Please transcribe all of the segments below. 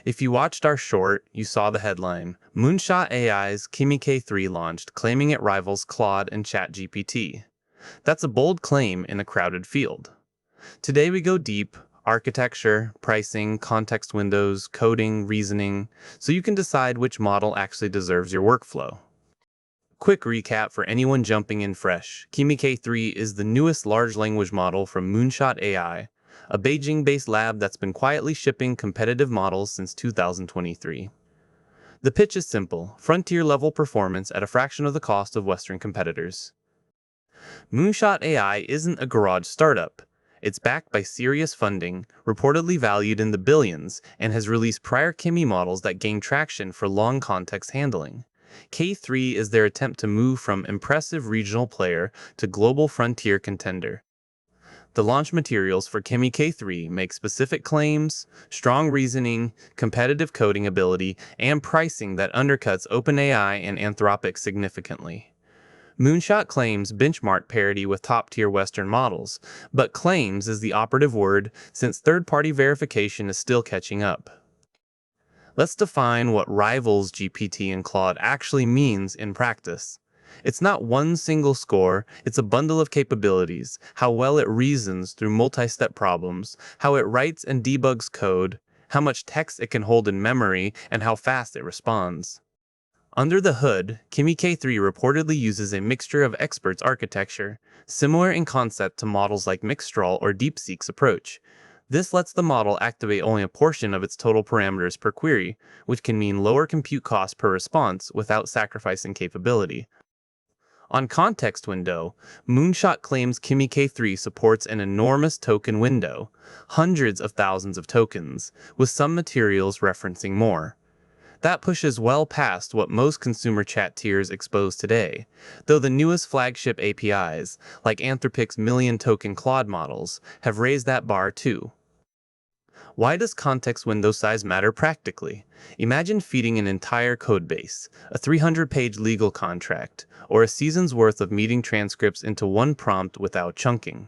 If you watched our short, you saw the headline. Moonshot AI's Kimi K3 launched, claiming it rivals Claude and ChatGPT. That's a bold claim in a crowded field. Today we go deep, architecture, pricing, context windows, coding, reasoning, so you can decide which model actually deserves your workflow. Quick recap for anyone jumping in fresh. Kimi K3 is the newest large language model from Moonshot AI, a Beijing-based lab that's been quietly shipping competitive models since 2023. The pitch is simple: frontier-level performance at a fraction of the cost of Western competitors. Moonshot AI isn't a garage startup. It's backed by serious funding, reportedly valued in the billions, and has released prior Kimi models that gain traction for long context handling. K3 is their attempt to move from impressive regional player to global frontier contender. The launch materials for Kimi K3 make specific claims, strong reasoning, competitive coding ability, and pricing that undercuts OpenAI and Anthropic significantly. Moonshot claims benchmark parity with top-tier Western models, but claims is the operative word since third-party verification is still catching up. Let's define what rivals GPT and Claude actually means in practice. It's not one single score, it's a bundle of capabilities: how well it reasons through multi-step problems, how it writes and debugs code, how much text it can hold in memory, and how fast it responds. Under the hood, Kimi K3 reportedly uses a mixture of experts architecture, similar in concept to models like Mistral or DeepSeek's approach. This lets the model activate only a portion of its total parameters per query, which can mean lower compute costs per response without sacrificing capability. On context window, Moonshot claims Kimi K3 supports an enormous token window, hundreds of thousands of tokens, with some materials referencing more. That pushes well past what most consumer chat tiers expose today, though the newest flagship APIs, like Anthropic's million-token Claude models, have raised that bar too. Why does context window size matter practically? Imagine feeding an entire codebase, a 300-page legal contract, or a season's worth of meeting transcripts into one prompt without chunking.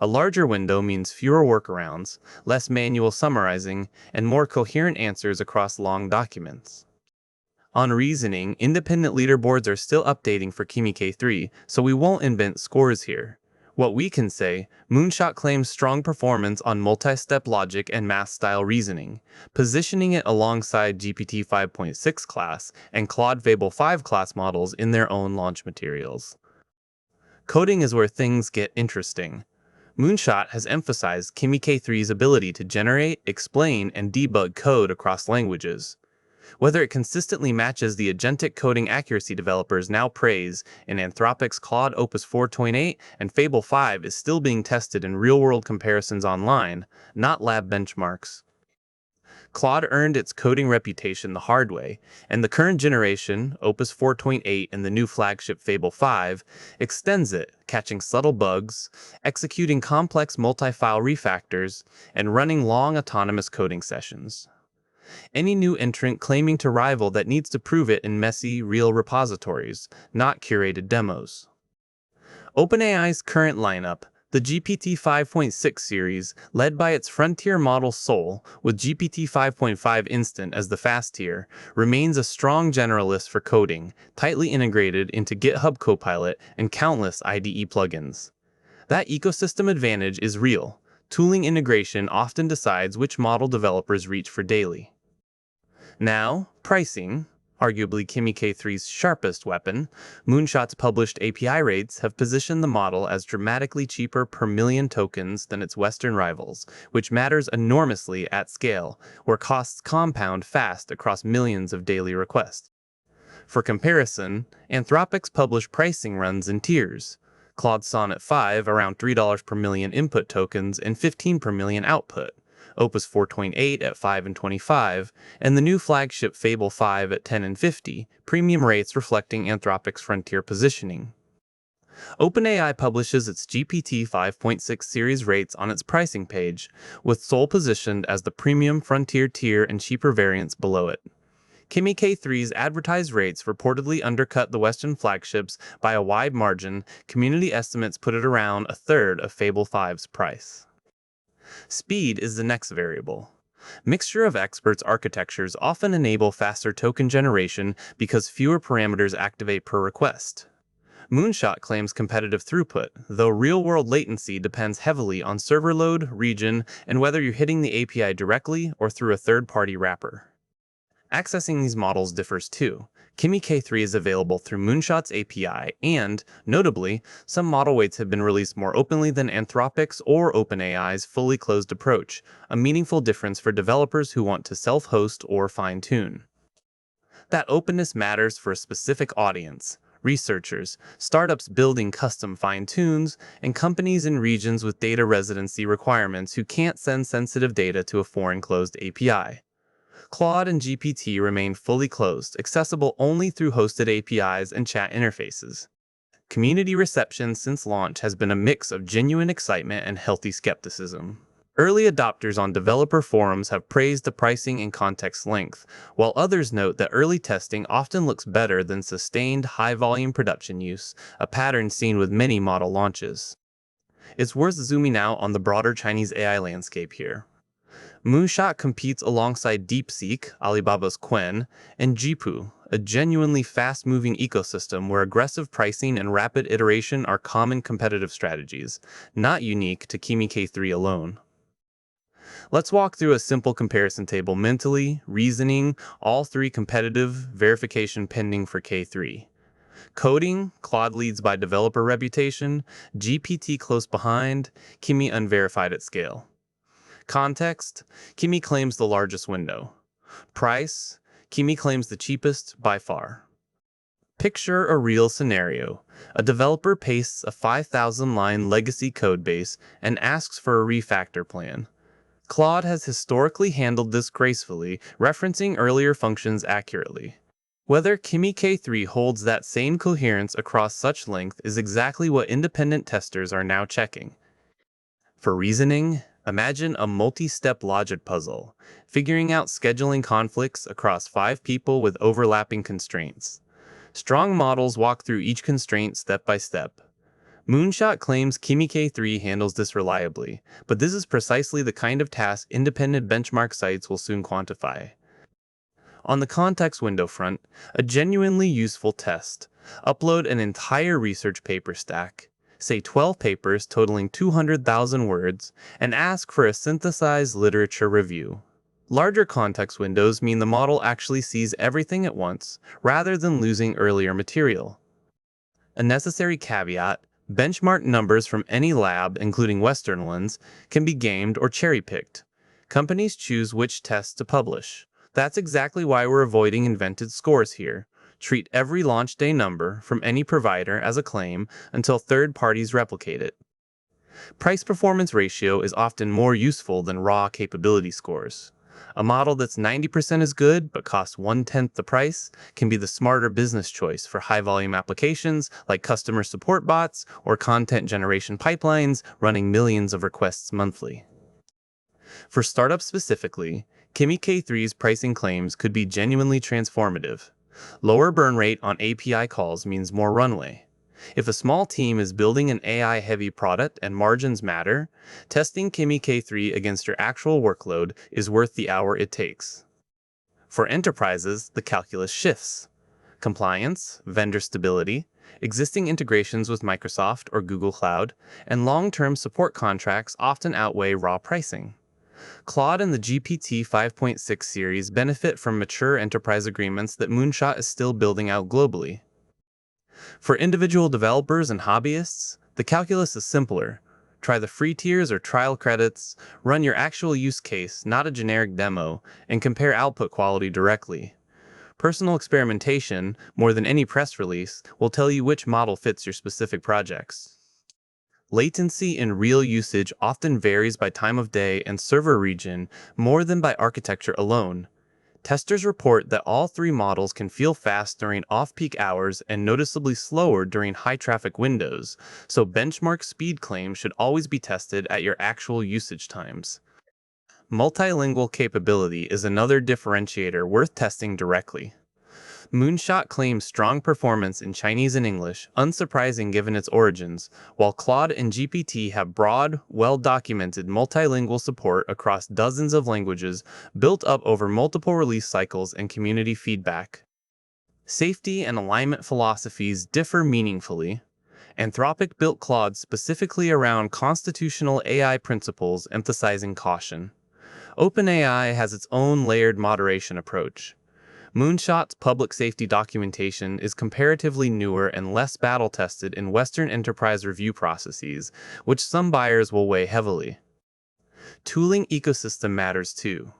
A larger window means fewer workarounds, less manual summarizing, and more coherent answers across long documents. On reasoning, independent leaderboards are still updating for Kimi K3, so we won't invent scores here. What we can say, Moonshot claims strong performance on multi-step logic and math-style reasoning, positioning it alongside GPT 5.6 class and Claude Fable 5 class models in their own launch materials. Coding is where things get interesting. Moonshot has emphasized Kimi K3's ability to generate, explain, and debug code across languages. Whether it consistently matches the agentic coding accuracy developers now praise in Anthropic's Claude Opus 4.8 and Fable 5 is still being tested in real-world comparisons online, not lab benchmarks. Claude earned its coding reputation the hard way, and the current generation, Opus 4.8 and the new flagship Fable 5, extends it, catching subtle bugs, executing complex multi-file refactors, and running long autonomous coding sessions. Any new entrant claiming to rival that needs to prove it in messy, real repositories, not curated demos. OpenAI's current lineup, the GPT 5.6 series, led by its frontier model Sol, with GPT 5.5 Instant as the fast tier, remains a strong generalist for coding, tightly integrated into GitHub Copilot and countless IDE plugins. That ecosystem advantage is real. Tooling integration often decides which model developers reach for daily. Now, pricing, arguably Kimi K3's sharpest weapon, Moonshot's published API rates have positioned the model as dramatically cheaper per million tokens than its Western rivals, which matters enormously at scale, where costs compound fast across millions of daily requests. For comparison, Anthropic's published pricing runs in tiers. Claude Sonnet 5 around $3 per million input tokens and $15 per million output, Opus 4.8 at 5 and 25, and the new flagship Fable 5 at 10 and 50, premium rates reflecting Anthropic's frontier positioning. OpenAI publishes its GPT 5.6 series rates on its pricing page, with Sol positioned as the premium frontier tier and cheaper variants below it. Kimi K3's advertised rates reportedly undercut the Western flagships by a wide margin. Community estimates put it around a third of Fable 5's price. Speed is the next variable. Mixture of experts architectures often enable faster token generation because fewer parameters activate per request. Moonshot claims competitive throughput, though real-world latency depends heavily on server load, region, and whether you're hitting the API directly or through a third-party wrapper. Accessing these models differs too. Kimi K3 is available through Moonshot's API, and, notably, some model weights have been released more openly than Anthropic's or OpenAI's fully closed approach, a meaningful difference for developers who want to self-host or fine-tune. That openness matters for a specific audience: researchers, startups building custom fine-tunes, and companies in regions with data residency requirements who can't send sensitive data to a foreign closed API. Claude and GPT remain fully closed, accessible only through hosted APIs and chat interfaces. Community reception since launch has been a mix of genuine excitement and healthy skepticism. Early adopters on developer forums have praised the pricing and context length, while others note that early testing often looks better than sustained high-volume production use, a pattern seen with many model launches. It's worth zooming out on the broader Chinese AI landscape here. Moonshot competes alongside DeepSeek, Alibaba's Qwen, and Jipu, a genuinely fast-moving ecosystem where aggressive pricing and rapid iteration are common competitive strategies, not unique to Kimi K3 alone. Let's walk through a simple comparison table: mentally, reasoning, all three competitive, verification pending for K3. Coding, Claude leads by developer reputation, GPT close behind, Kimi unverified at scale. Context, Kimi claims the largest window. Price, Kimi claims the cheapest by far. Picture a real scenario. A developer pastes a 5,000-line legacy codebase and asks for a refactor plan. Claude has historically handled this gracefully, referencing earlier functions accurately. Whether Kimi K3 holds that same coherence across such length is exactly what independent testers are now checking. For reasoning, imagine a multi-step logic puzzle, figuring out scheduling conflicts across 5 people with overlapping constraints. Strong models walk through each constraint step by step. Moonshot claims Kimi K3 handles this reliably, but this is precisely the kind of task independent benchmark sites will soon quantify. On the context window front, a genuinely useful test: upload an entire research paper stack, say 12 papers totaling 200,000 words, and ask for a synthesized literature review. Larger context windows mean the model actually sees everything at once, rather than losing earlier material. A necessary caveat: benchmark numbers from any lab, including Western ones, can be gamed or cherry-picked. Companies choose which tests to publish. That's exactly why we're avoiding invented scores here. Treat every launch day number from any provider as a claim until third parties replicate it. Price-performance ratio is often more useful than raw capability scores. A model that's 90% as good but costs 1/10 the price can be the smarter business choice for high-volume applications like customer support bots or content generation pipelines running millions of requests monthly. For startups specifically, Kimi K3's pricing claims could be genuinely transformative. Lower burn rate on API calls means more runway. If a small team is building an AI-heavy product and margins matter, testing Kimi K3 against your actual workload is worth the hour it takes. For enterprises, the calculus shifts. Compliance, vendor stability, existing integrations with Microsoft or Google Cloud, and long-term support contracts often outweigh raw pricing. Claude and the GPT 5.6 series benefit from mature enterprise agreements that Moonshot is still building out globally. For individual developers and hobbyists, the calculus is simpler. Try the free tiers or trial credits, run your actual use case, not a generic demo, and compare output quality directly. Personal experimentation, more than any press release, will tell you which model fits your specific projects. Latency in real usage often varies by time of day and server region more than by architecture alone. Testers report that all three models can feel fast during off-peak hours and noticeably slower during high-traffic windows, so benchmark speed claims should always be tested at your actual usage times. Multilingual capability is another differentiator worth testing directly. Moonshot claims strong performance in Chinese and English, unsurprising given its origins, while Claude and GPT have broad, well-documented multilingual support across dozens of languages built up over multiple release cycles and community feedback. Safety and alignment philosophies differ meaningfully. Anthropic built Claude specifically around constitutional AI principles emphasizing caution. OpenAI has its own layered moderation approach. Moonshot's public safety documentation is comparatively newer and less battle-tested in Western enterprise review processes, which some buyers will weigh heavily. Tooling ecosystem matters too.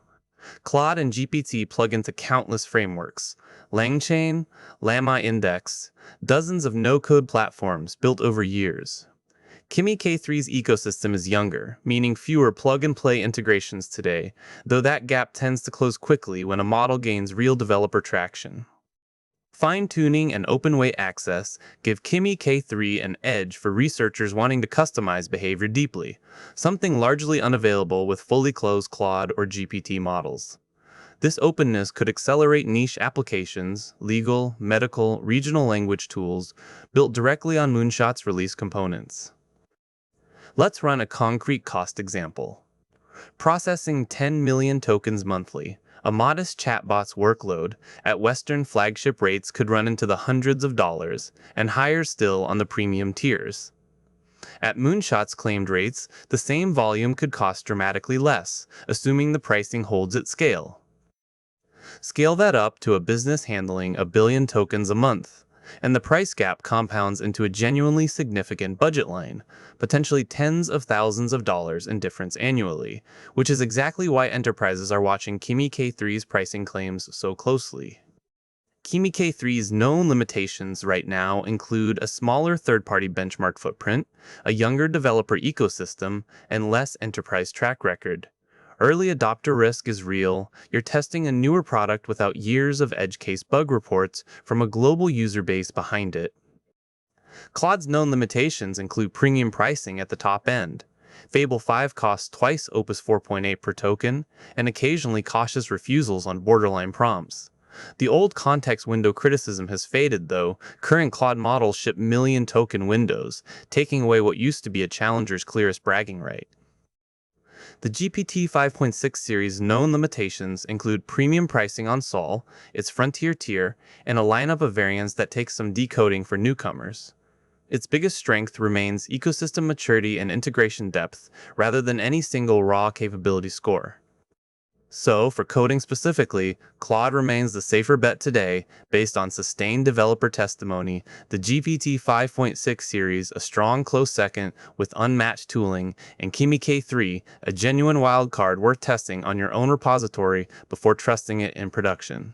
Claude and GPT plug into countless frameworks: LangChain, Llama Index, dozens of no-code platforms built over years. Kimi K3's ecosystem is younger, meaning fewer plug-and-play integrations today, though that gap tends to close quickly when a model gains real developer traction. Fine-tuning and open-weight access give Kimi K3 an edge for researchers wanting to customize behavior deeply, something largely unavailable with fully closed Claude or GPT models. This openness could accelerate niche applications, legal, medical, regional language tools, built directly on Moonshot's release components. Let's run a concrete cost example. Processing 10 million tokens monthly, a modest chatbot's workload at Western flagship rates could run into the hundreds of dollars, and higher still on the premium tiers. At Moonshot's claimed rates, the same volume could cost dramatically less, assuming the pricing holds at scale. Scale that up to a business handling a billion tokens a month, and the price gap compounds into a genuinely significant budget line, potentially tens of thousands of dollars in difference annually, which is exactly why enterprises are watching Kimi K3's pricing claims so closely. Kimi K3's known limitations right now include a smaller third-party benchmark footprint, a younger developer ecosystem, and less enterprise track record. Early adopter risk is real. You're testing a newer product without years of edge case bug reports from a global user base behind it. Claude's known limitations include premium pricing at the top end. Fable 5 costs twice Opus 4.8 per token, and occasionally cautious refusals on borderline prompts. The old context window criticism has faded though. Current Claude models ship million token windows, taking away what used to be a challenger's clearest bragging right. The GPT 5.6 series' known limitations include premium pricing on Sol, its frontier tier, and a lineup of variants that takes some decoding for newcomers. Its biggest strength remains ecosystem maturity and integration depth, rather than any single raw capability score. So, for coding specifically, Claude remains the safer bet today, based on sustained developer testimony. The GPT 5.6 series a strong close second with unmatched tooling, and Kimi K3 a genuine wildcard worth testing on your own repository before trusting it in production.